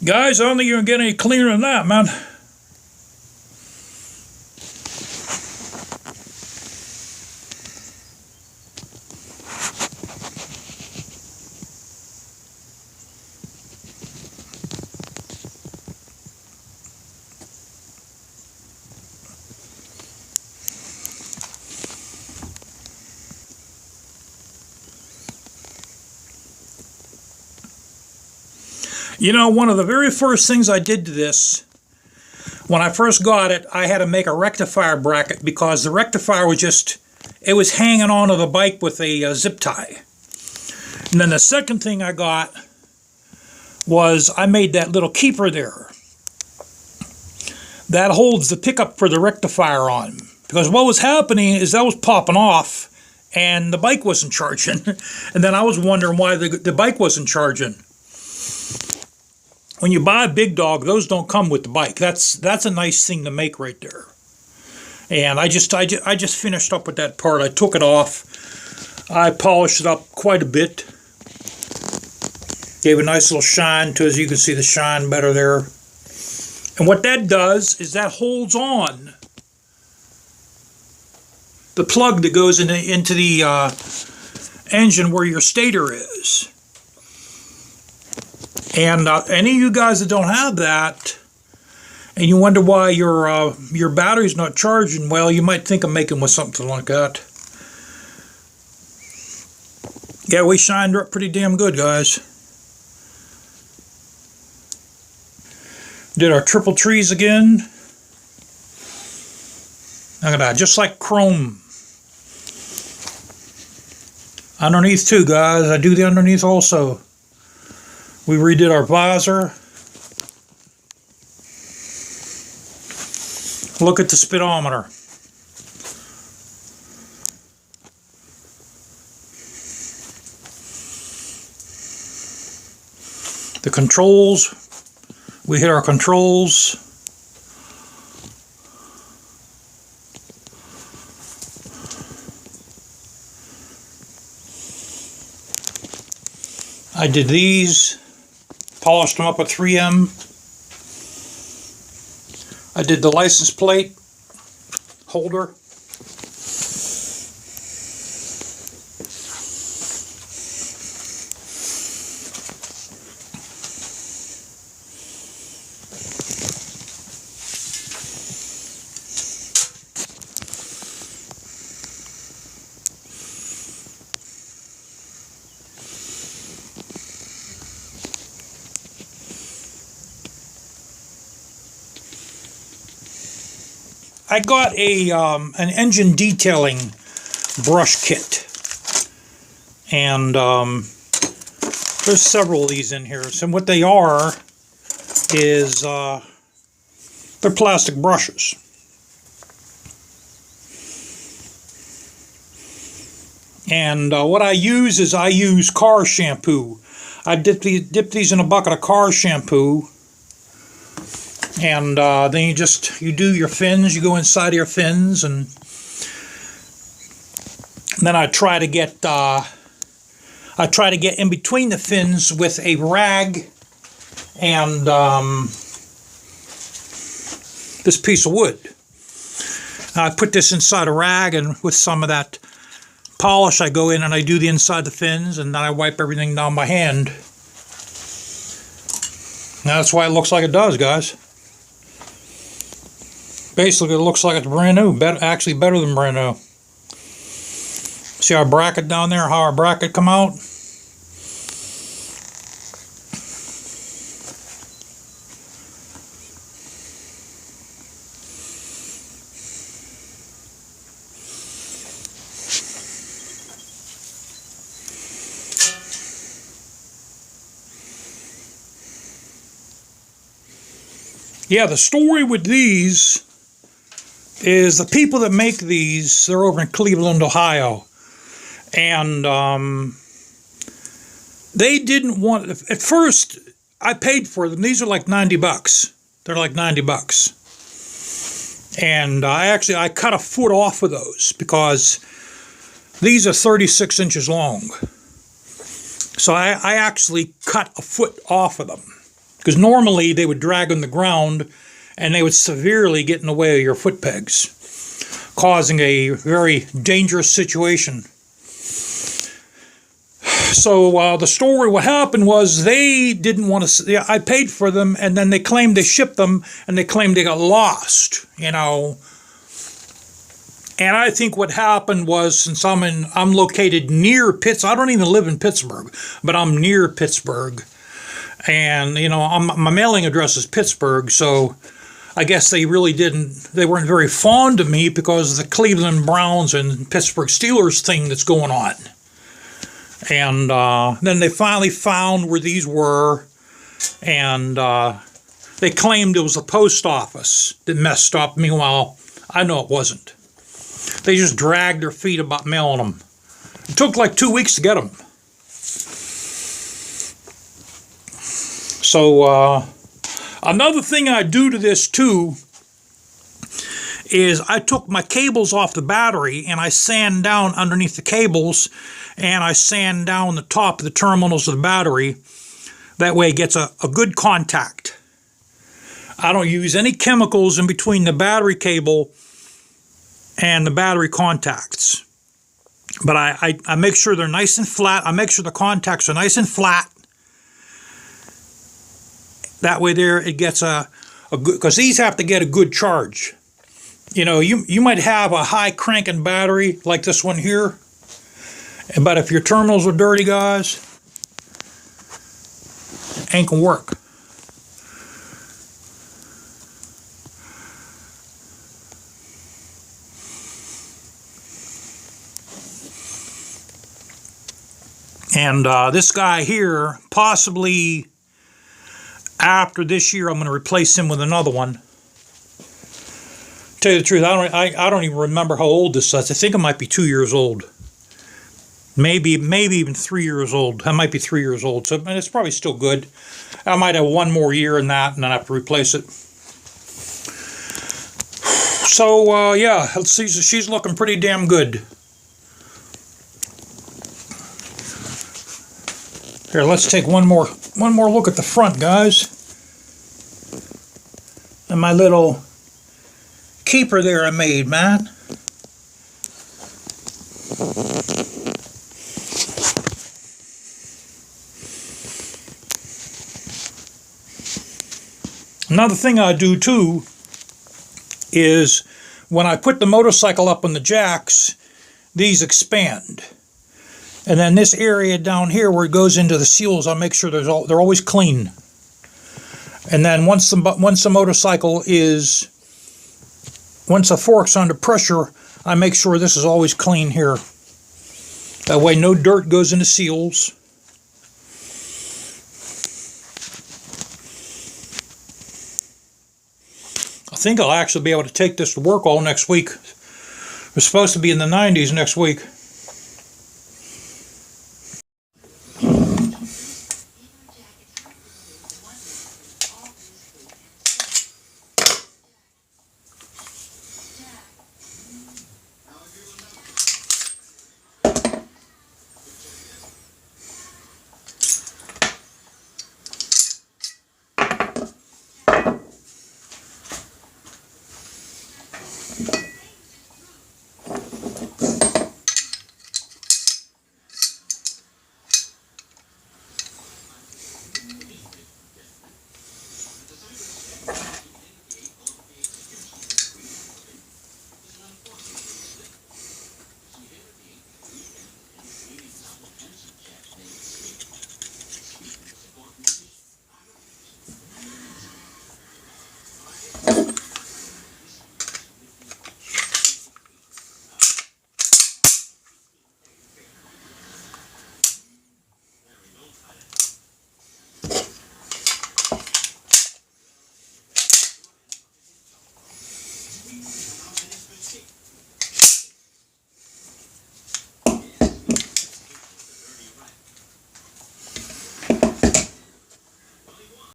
Guys, I don't think you're going to get any cleaner than that, man. You know, one of the very first things I did to this, when I first got it, I had to make a rectifier bracket because the rectifier was just, it was hanging onto the bike with a zip tie. And then the second thing I got was I made that little keeper there. That holds the pickup for the rectifier on. Because what was happening is that was popping off and the bike wasn't charging. And then I was wondering why the bike wasn't charging. When you buy a Big Dog, those don't come with the bike. That's a nice thing to make right there. And I just finished up with that part. I took it off. I polished it up quite a bit. Gave a nice little shine to it, as you can see the shine better there. And what that does is that holds on the plug that goes into the engine where your stator is. And any of you guys that don't have that, and you wonder why your battery's not charging, well, you might think of making with something like that. Yeah, we shined her up pretty damn good, guys. Did our triple trees again. Look at that, just like chrome. Underneath too, guys. I do the underneath also. We redid our visor. Look at the speedometer. The controls. We hit our controls. I did these. Polished them up with 3M. I did the license plate holder. I got an engine detailing brush kit, and there's several of these in here. So what they are is they're plastic brushes. And what I use is I use car shampoo. I dip these in a bucket of car shampoo. And then you do your fins, you go inside of your fins, and then I try to get in between the fins with a rag and this piece of wood. I put this inside a rag, and with some of that polish I go in and I do the inside the fins, and then I wipe everything down by hand. Now that's why it looks like it does, guys. Basically, it looks like it's brand new. Actually, better than brand new. See our bracket down there? How our bracket come out? Yeah, the story with these is the people that make these, they're over in Cleveland, Ohio. And they didn't want, at first, I paid for them. These are like 90 bucks. They're like 90 bucks. And I cut a foot off of those because these are 36 inches long. So I actually cut a foot off of them. because normally they would drag on the ground and they would severely get in the way of your foot pegs, causing a very dangerous situation. So the story, what happened was they didn't want to, I paid for them, and then they claimed they shipped them, and they claimed they got lost, you know. And I think what happened was, since I'm located near Pittsburgh, I don't even live in Pittsburgh, but I'm near Pittsburgh. And, you know, my mailing address is Pittsburgh, so I guess they weren't very fond of me because of the Cleveland Browns and Pittsburgh Steelers thing that's going on. And then they finally found where these were, and they claimed it was the post office that messed up. Meanwhile, I know it wasn't. They just dragged their feet about mailing them. It took like 2 weeks to get them. So another thing I do to this too is I took my cables off the battery and I sand down underneath the cables, and I sand down the top of the terminals of the battery. That way it gets a good contact. I don't use any chemicals in between the battery cable and the battery contacts. But I make sure they're nice and flat. I make sure the contacts are nice and flat. That way there it gets a good, because these have to get a good charge. You know, you might have a high cranking battery like this one here, but if your terminals are dirty, guys, ain't gonna work. And this guy here, possibly after this year, I'm going to replace him with another one. Tell you the truth, I don't even remember how old this is. I think it might be 2 years old. Maybe even 3 years old. That might be 3 years old. So it's probably still good. I might have one more year in that, and then I have to replace it. So yeah, let's see. She's looking pretty damn good. Here, let's take one more look at the front, guys. And my little keeper there I made, man. Another thing I do too is when I put the motorcycle up on the jacks, these expand. And then this area down here where it goes into the seals, I'll make sure they're always clean. And then once the motorcycle is, once the fork's under pressure, I make sure this is always clean here. That way no dirt goes into seals. I think I'll actually be able to take this to work all next week. We're supposed to be in the 90s next week.